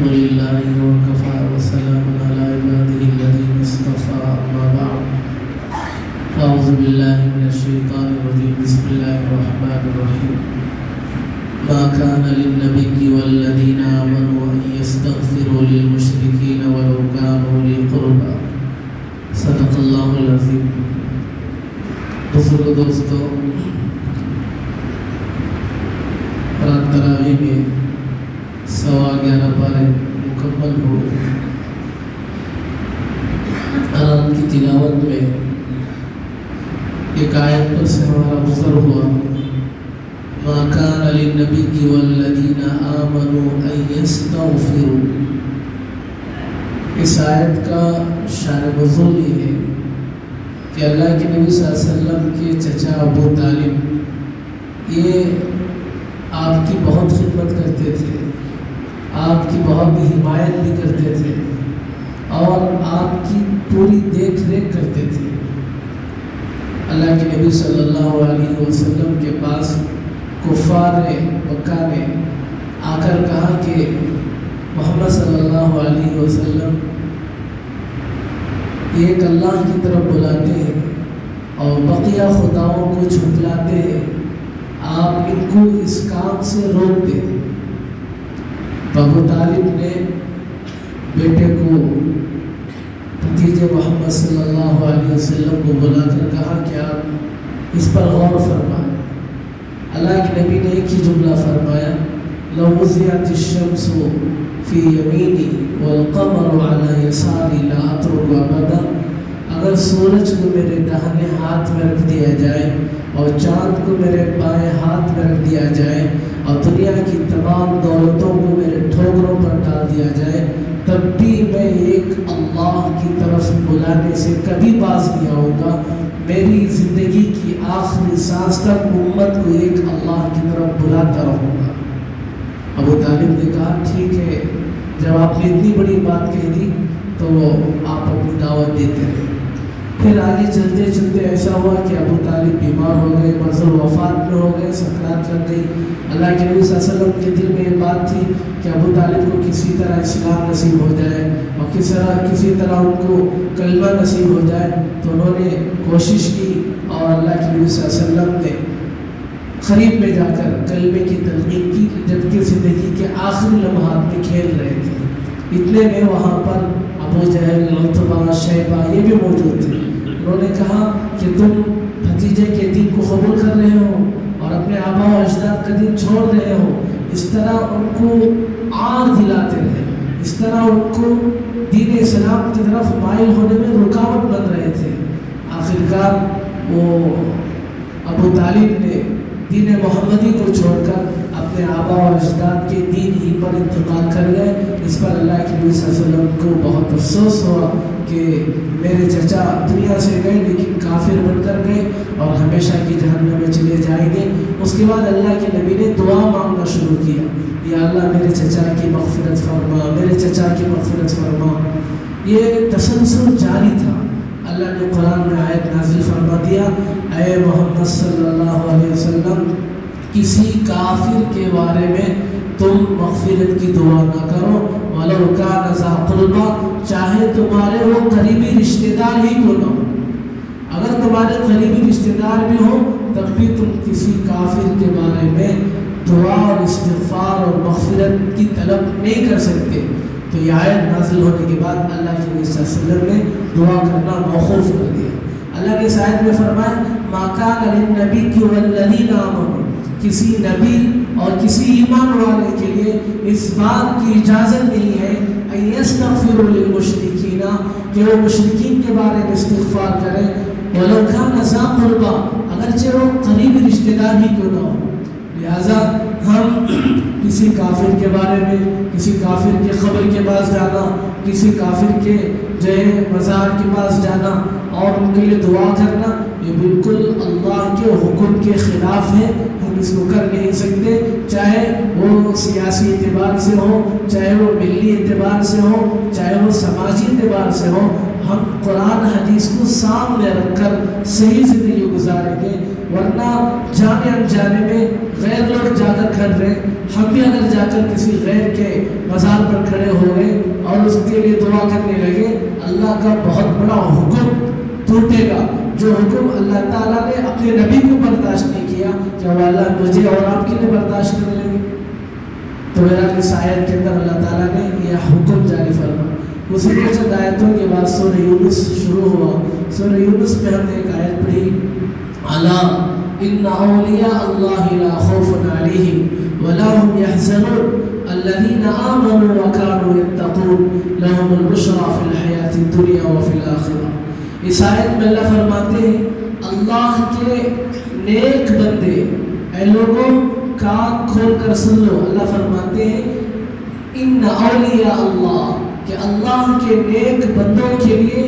الحمد لله وكفى وسلام على عباده الذين اصطفى أما بعد أعوذ بالله من الشيطان الرجيم بسم الله الرحمن الرحيم ما كان للنبي والذين آمنوا أن يستغفروا للمشركين ولو كانوا أولي قربى صدق الله العظيم. بزرگ دوستو، رات تراویح میں 11:15 پارے مکمل ہوئے. قرآن کی تلاوت میں ایک آیت پر سے ہمارا گزر ہوا، ما کان للنبی والذین آمنوا ان یستغفروا. اس آیت کا شان نزول یہ ہے کہ اللہ کے نبی صلی اللہ علیہ وسلم کے چچا ابو طالب یہ آپ کی بہت خدمت کرتے تھے، آپ کی بہت حمایت بھی کرتے تھے اور آپ کی پوری دیکھ ریکھ کرتے تھے. اللہ کے نبی صلی اللہ علیہ وسلم کے پاس کفار مکہ نے آ کر کہا کہ محمد صلی اللہ علیہ وسلم ایک اللہ کی طرف بلاتے ہیں اور بقیہ خداؤں کو جھٹلاتے ہیں، آپ ان کو اس کام سے روک دیں. ابو طالب نے بیٹے کو بھتیجے محمد صلی اللہ علیہ وسلم کو بلا کر کہا کہ آپ اس پر غور فرمائیں. اللہ کے نبی نے ایک ہی جملہ فرمایا، لو وضعت الشمس فی یمینی والقمر علی یساری لا اترک ابدا. اگر سورج کو میرے داہنے ہاتھ میں رکھ دیا جائے اور چاند کو میرے بائیں ہاتھ میں رکھ دیا جائے اور دنیا کی تمام دولتوں کو میرے ٹھوکروں پر ڈال دیا جائے، تب بھی میں ایک اللہ کی طرف بلانے سے کبھی باز نہیں آؤں گا. میری زندگی کی آخری سانس تک امت کو ایک اللہ کی طرف بلاتا رہوں گا. ابو طالب نے کہا ٹھیک ہے، جب آپ نے اتنی بڑی بات کہہ دی تو آپ اپنی دعوت دیتے رہے. پھر آگے چلتے چلتے ایسا ہوا کہ ابو طالب بیمار ہو گئے، مرض وفات میں ہو گئے، سکرات لگ گئی. اللہ کے نبی صلی اللہ علیہ وسلم کے دل میں یہ بات تھی کہ ابو طالب کو کسی طرح اسلام نصیب ہو جائے اور کسی طرح ان کو کلمہ نصیب ہو جائے. تو انہوں نے کوشش کی اور اللہ کے نبی صلی اللہ علیہ وسلم نے قریب میں جا کر کلمے کی تلقین کی، جبکہ زندگی کے آخری لمحات میں کھیل رہے تھے. اتنے میں وہاں پر ابو جہل، عتبہ، شیبہ یہ بھی موجود تھے. انہوں نے کہا کہ تم بھتیجے کے دین کو قبول کر رہے ہو اور اپنے آبا و اجداد کا دین چھوڑ رہے ہو. اس طرح ان کو آر دلاتے رہے، اس طرح ان کو دین اسلام کی طرف مائل ہونے میں رکاوٹ بن رہے تھے. آخرکار وہ ابو طالب نے دین محمدی کو چھوڑ کر اپنے آبا و اجداد کے دین ہی پر انتقال کر گئے. اس پر اللہ کے نبی صلی اللہ علیہ وسلم کو بہت افسوس ہوا کہ میرے چچا دنیا سے گئے لیکن کافر بن کر گئے اور ہمیشہ کی جہنم میں چلے جائیں گے. اس کے بعد اللہ کے نبی نے دعا مانگنا شروع کیا، یا اللہ میرے چچا کی مغفرت فرما، میرے چچا کی مغفرت فرما. یہ تسلسل جاری تھا. اللہ نے قرآن میں آیت نازل فرما دیا، اے محمد صلی اللہ علیہ وسلم کسی کافر کے بارے میں تم مغفرت کی دعا نہ کرو، وَلَوْ كَانَ ذَا قُرْبَىٰ، چاہے تمہارے وہ قریبی رشتہ دار ہی کو نہ ہو. اگر تمہارے قریبی رشتہ دار بھی ہو تب بھی تم کسی کافر کے بارے میں دعا اور استغفار اور مغفرت کی طلب نہیں کر سکتے. تو یہ آیت نازل ہونے کے بعد اللہ کے نبی صلی اللہ علیہ وسلم نے دعا کرنا موقوف کر دیا. اللہ نے اس آیت میں فرمایا، مَا كَانَ لِلنَّبِيِّ وَالَّذِينَ آمَنُوا، کسی نبی اور کسی ایمان والے کے لیے اس بات کی اجازت نہیں ہے ان یستغفروا للمشرکین، کہ وہ مشرکین کے بارے میں استغفار کریں، وَلَوْ كَانَ ذَا قُرْبَىٰ، اگرچہ وہ قریبی رشتہ دار ہی کیوں نہ ہو. لہٰذا ہم کسی کافر کے بارے میں، کسی کافر کے قبر کے پاس جانا، کسی کافر کے جو ہے مزار کے پاس جانا اور ان کے لیے دعا کرنا، یہ بالکل اللہ کے حکم کے خلاف ہے. ہم اس کو کر نہیں سکتے، چاہے وہ سیاسی اعتبار سے ہو، چاہے وہ ملی اعتبار سے ہو، چاہے وہ سماجی اعتبار سے ہو. ہم قرآن حدیث کو سامنے رکھ کر صحیح زندگی گزاریں گے. ورنہ جانے انجانے میں غیر لوگ جا کر کھڑ رہے، ہم بھی اگر جا کر کسی غیر کے مزار پر کھڑے ہو گئے اور اس کے لیے دعا کرنے لگے، اللہ کا بہت بڑا حکم ٹوٹے گا، جو حکم اللہ تعالیٰ نے اپنے نبی کو برداشت نہیں کیا، کیا وہ اللہ مجھے اور آپ کے لیے برداشت کر لیں گے؟ تو میرا اس آیت کے اندر اللہ تعالیٰ نے یہ حکم جاری فرمایا۔ اسی کے چند آیتوں کے بعد سورہ یونس شروع ہوا۔ سورہ یونس میں ہم نے ایک آیت پڑھی، الا ان اولیاء اللہ لا خوف علیہم ولا هم يحزنون الذين آمنوا وكانوا يتقون لهم البشرى في الحیاة الدنیا وفي الآخرة۔ اس آیت میں اللہ فرماتے ہیں اللہ کے نیک بندے، اے لوگوں کان کھول کر سن لو، اللہ فرماتے ہیں ان اولیاء اللہ، کہ اللہ کے نیک بندوں کے لیے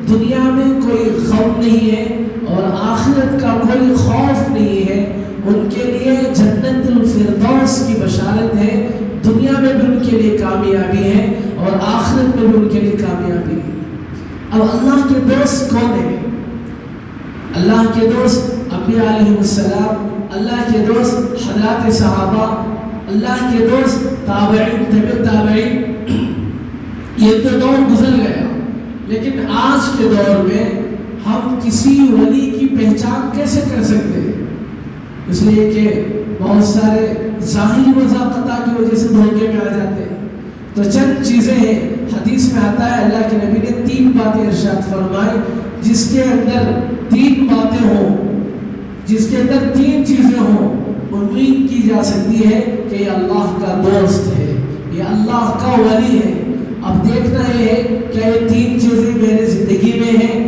دنیا میں کوئی غم نہیں ہے اور آخرت کا کوئی خوف نہیں ہے، ان کے لیے جنت الفردوس کی بشارت ہے، دنیا میں بھی ان کے لیے کامیابی ہے اور آخرت میں بھی ان کے لیے کامیابی ہے۔ اب اللہ کے دوست کون ہیں؟ اللہ کے دوست انبیاء علیہ السلام، اللہ کے دوست حضرات صحابہ، اللہ کے دوست تابعین، تبع تابعین۔ یہ تو دور گزر گیا، لیکن آج کے دور میں ہم کسی ولی کی پہچان کیسے کر سکتے ہیں؟ اس لیے کہ بہت سارے ظاہری مذاقتہ کی وجہ سے دھوکے میں آ جاتے ہیں۔ تو چند چیزیں ہیں، حدیث میں آتا ہے اللہ کے نبی نے 3 باتیں ارشاد فرمائے، جس کے اندر 3 باتیں ہوں، جس کے اندر 3 چیزیں ہوں، امید کی جا سکتی ہے کہ یہ اللہ کا دوست ہے، یہ اللہ کا ولی ہے۔ اب دیکھنا یہ ہے کہ یہ 3 چیزیں میرے زندگی میں ہیں،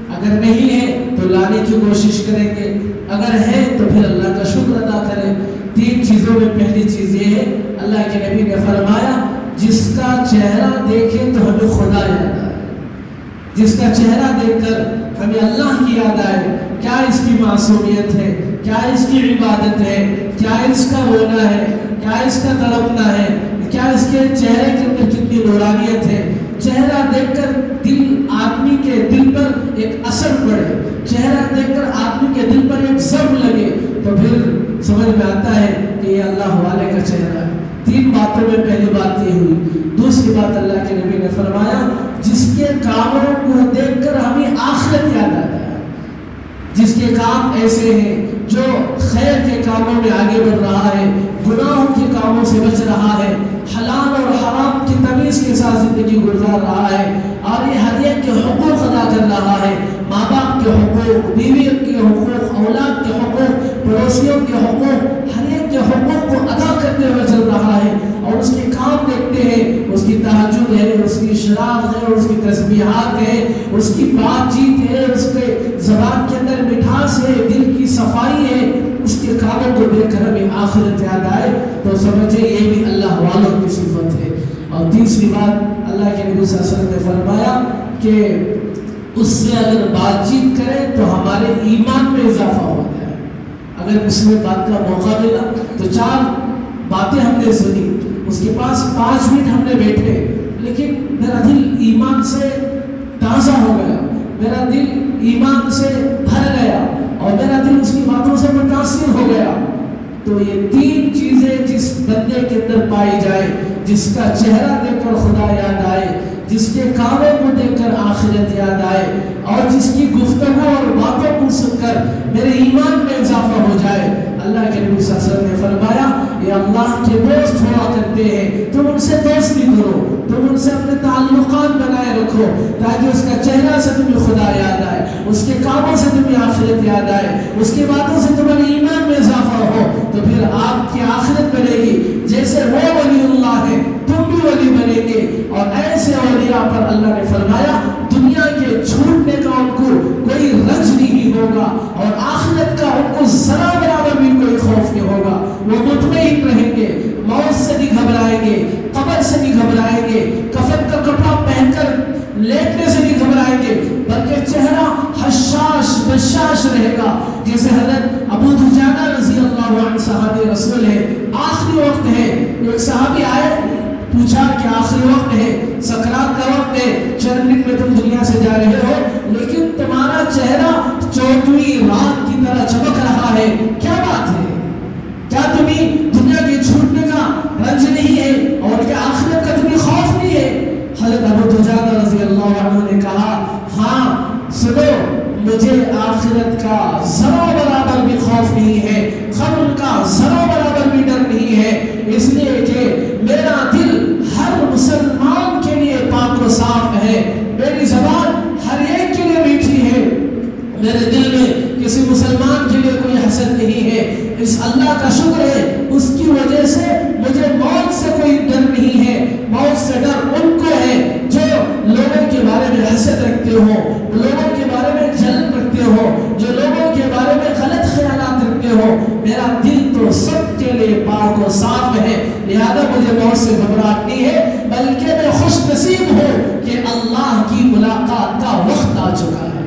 اگر نہیں ہے تو لانے کی کوشش کریں گے، اگر ہے تو پھر اللہ کا شکر ادا کریں۔ 3 چیزوں میں پہلی چیز یہ ہے، اللہ کے نبی نے فرمایا جس کا چہرہ دیکھے تو ہمیں خدا یاد آئے، جس کا چہرہ دیکھ کر ہمیں اللہ کی یاد آئے، کیا اس کی معصومیت ہے، کیا اس کی عبادت ہے، کیا اس کا رونا ہے، کیا اس کا تڑپنا ہے، کیا اس کے چہرے کے اندر کتنی نورانیت ہے۔ چہرہ دیکھ کر دل، آدمی کے دل پر ایک اثر پڑے، چہرہ دیکھ کر آدمی کے دل پر ایک ضرب لگے، تو پھر سمجھ میں آتا ہے کہ یہ اللہ والے کا چہرہ ہے۔ 3 باتوں میں پہلی بات یہ ہوئی۔ دوسری بات اللہ کے نبی نے فرمایا جس کے کاموں کو دیکھ کر ہمیں آخرت یاد آتا ہے، جس کے کام ایسے ہیں جو خیر کے کاموں میں آگے بڑھ رہا ہے، گناہوں کے کاموں سے بچ رہا ہے، حلال اور حرام کی تمیز کے ساتھ زندگی گزار رہا ہے، اور یہ ہر ایک کے حقوق ادا کر رہا ہے، ماں باپ کے حقوق، بیوی کے حقوق، اولاد کے حقوق، پڑوسیوں کے حقوق، ہر ایک کے حقوق کو ادا کرتے ہوئے چل رہا ہے، اور اس کے کام دیکھتے ہیں، اس کی تہجد ہے، اس کی اشراق ہے، اس کی تسبیحات ہے، اس کی بات چیت ہے، اس کے زبان کے اندر مٹھاس ہے، دل کی صفائی ہے، اس کے کاموں کو دیکھ کر ہمیں آخرت یاد آئے تو سمجھے یہ بھی اللہ والوں کی صفت ہے۔ اور تیسری بات اللہ کے نبی صلی اللہ علیہ وسلم نے فرمایا کہ اس سے اگر بات چیت کریں تو ہمارے ایمان میں اضافہ ہو جائے۔ اگر اس میں بات کا موقع ملا تو 4 باتیں ہم نے سنی، اس کے پاس 5 منٹ ہم نے بیٹھے، لیکن میرا دل ایمان سے تازہ ہو گیا، میرا دل ایمان سے بھر گیا اور میرا دل اس کی باتوں سے متاثر ہو گیا۔ تو یہ 3 چیزیں جس بندے کے اندر پائی جائے، جس کا چہرہ دیکھ کر خدا یاد آئے، جس کے کاموں کو دیکھ کر آخرت یاد آئے، اور جس کی گفتگو اور باتوں کو سن کر میرے ایمان میں اضافہ ہو جائے، اللہ کے نبی صلی اللہ علیہ وسلم نے فرمایا یہ اللہ کے دوست ہوا کرتے ہیں، تم ان سے دوستی کرو، تم ان سے اپنے تعلقات بنائے رکھو، تاکہ اس کا چہرہ سے تمہیں خدا یاد آئے، اس کے کاموں سے تمہیں آخرت یاد آئے، اس کی باتوں سے تمہارے ایمان میں اضافہ ہو، تو پھر آپ کی آخرت بنے گی جیسے وہ ولی اللہ ہے تم بھی ولی بنیں گے۔ اور ایسے اولیاء پر اللہ نے فرمایا دنیا کے چھوٹنے کا ان کو کوئی رنج نہیں ہوگا، اور آخرت کا ان کو ذرا برابر بھی کوئی خوف نہیں ہوگا، وہ مطمئن رہیں گے، موت سے نہیں گھبرائیں گے، قبر سے نہیں گھبرائیں گے، کفن کا کپڑا پہن کر لیٹنے سے نہیں گھبرائیں گے، بلکہ چہرہ حشاش بشاش رہے گا۔ جیسے حضرت ابو دجانہ رضی اللہ عنہ صحابی رسول ہے، آخری وقت ہے، ایک صحابی آئے پوچھا کہ آخری وقت ہے، سکرات کا وقت ہے، چند منٹ میں تم دنیا سے جا رہے ہو، لیکن تمہارا چہرہ 14ویں رات کی طرح چمک رہا نے کہا ہاں سنو مجھے آخرت کا ذرا برابر بھی خوف نہیں ہے، قبر کا ذرا برابر بھی ڈر نہیں ہے، اس لیے کہ میرا دل ہر مسلمان کے لیے پاک و صاف ہے، میری زبان ہر ایک کے لیے میٹھی ہے، میرے دل میں کسی مسلمان کے لیے کوئی حسد نہیں ہے، اس اللہ کا شکر ہے اس کی وجہ سے مجھے موت سے کوئی ڈر نہیں ہے، موت سے ڈر ان کو ہے جو لوگوں کے بارے میں حسد رکھتے ہو، لوگوں کے بارے میں جلن رکھتے ہو، جو لوگوں کے بارے میں غلط خیالات رکھتے ہو، میرا دل تو سب کے لیے پاک و صاف ہے، لہذا مجھے موت سے گھبراہٹ نہیں ہے، بلکہ میں خوش نصیب ہوں کہ اللہ کی ملاقات کا وقت آ چکا ہے،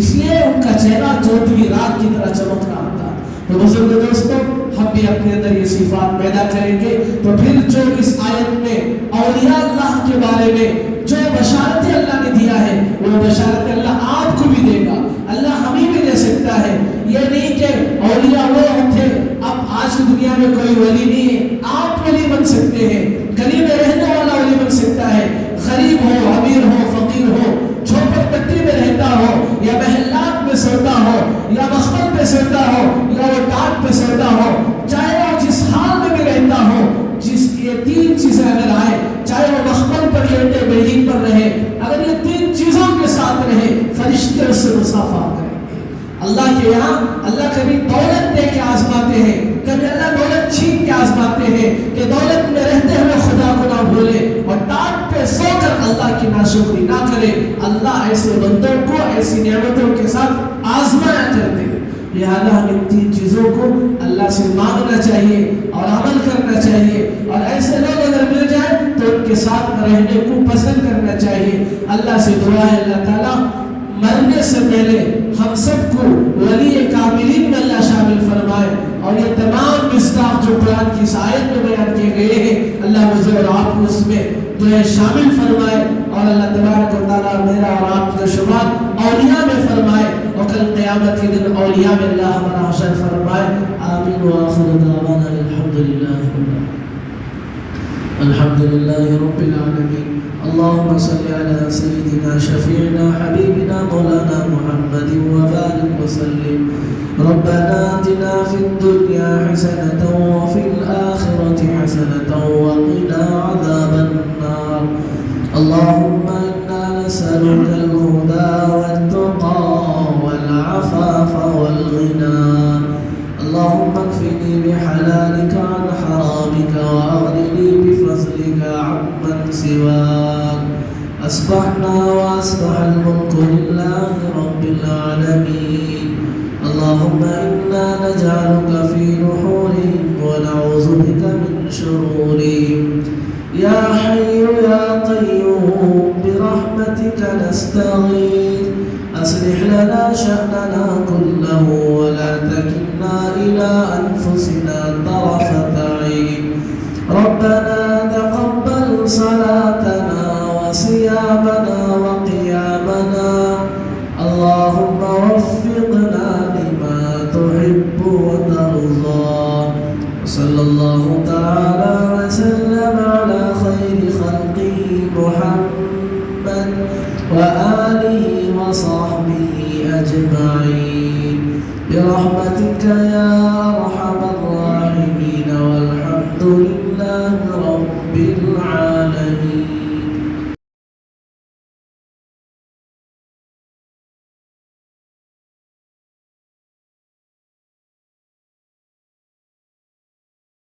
اس لیے ان کا چہرہ چودھویں رات کی طرح چمک رہا تھا۔ تو بزرگ دوستوں ہم بھی اپنے اندر یہ صفات پیدا کریں گے تو پھر جو اس آیت میں اولیاء اللہ کے بارے میں جو بشارت اللہ نے دیا ہے وہ بشارت اللہ آپ کو بھی دے گا، اللہ ہمیں بھی دے سکتا ہے، یہ نہیں کہ اولیاء وہ تھے اب آج کی دنیا میں کوئی ولی نہیں ہے، آپ ولی بن سکتے ہیں، گلی میں رہنے والا ولی بن سکتا ہے، غریب ہو امیر ہو فقیر ہو، جھوپڑ پٹی میں رہتا ہو یا محلات میں سوتا ہو یا مخبر پہ سوتا ہو یا وہ ٹاٹ پہ سوتا ہو، چاہے وہ جس حال میں بھی رہتا ہو، جس یہ تین چیزیں اگر آئے، چاہے وہ مخبر پر لیٹے بلڈنگ پر رہے، اگر یہ تین چیزوں کے ساتھ رہے فرشتے اس سے مصافحہ کریں گے۔ اللہ کے یہاں اللہ کبھی دولت دے کے آزماتے ہیں، کبھی اللہ دولت چھین کے آزماتے ہیں کہ دولت میں رہتے ہوئے خدا کو نہ بھولے اور ٹاٹ پہ سو کر اللہ کی ناشکری نہ کرے، اللہ ایسے بندوں کو ایسی نعمتوں کے ساتھ آزمایا کرتے ہیں، لہذا ہم ان تین چیزوں کو اللہ سے مانگنا چاہیے اور عمل کرنا چاہیے، اور ایسے لوگ اگر مل جائیں تو ان کے ساتھ رہنے کو پسند کرنا چاہیے۔ اللہ سے دعا ہے اللہ تعالیٰ مرنے سے پہلے ہم سب کو ولی کاملین میں اللہ شامل فرمائے، اور یہ تمام مصداق جو قرآن کی اس آیت میں بیان کیے گئے ہیں اللہ مجھے اور آپ کو اس میں جو ہے شامل فرمائے، اور اللہ تبارک و تعالیٰ میرا اور آپ کا شمار اولیاء میں فرمائے، اور کل قیامت کے دن اولیاء میں اللہ ہمارا حشر فرمائے۔ آمین و آخر دعوانا الحمدللہ رب العالمین۔ اللهم صل على سيدنا شفيعنا حبيبنا مولانا محمد وبارك وسلم۔ ربنا آتنا في الدنيا حسنة وفي الآخرة حسنة وقنا عذاب النار۔ اللهم إنا نسألك الهدى والتقى والعفاف والغنى، اللهم اكفني بحلالك عن حرامك وأغنني بفضلك عمن سواك۔ أصبحنا وأصبح الملك لله رب العالمين، اللهم إنا نجعلك في نحورهم ونعوذ بك من شرورهم، يا حي يا قيوم برحمتك نستغيث، أصلح لنا شأننا كله ولا تكلنا إلى أنفسنا طرفة عين، ربنا تقبل صلاتنا وصيامنا وقيامنا، اللهم وفقنا لما تحب وترضى، صلى الله تعالى وسلم على خير خلقه محمد وآله وصحبه أجمعين برحمتك يا أرحم الراحمين، والحمد لله رب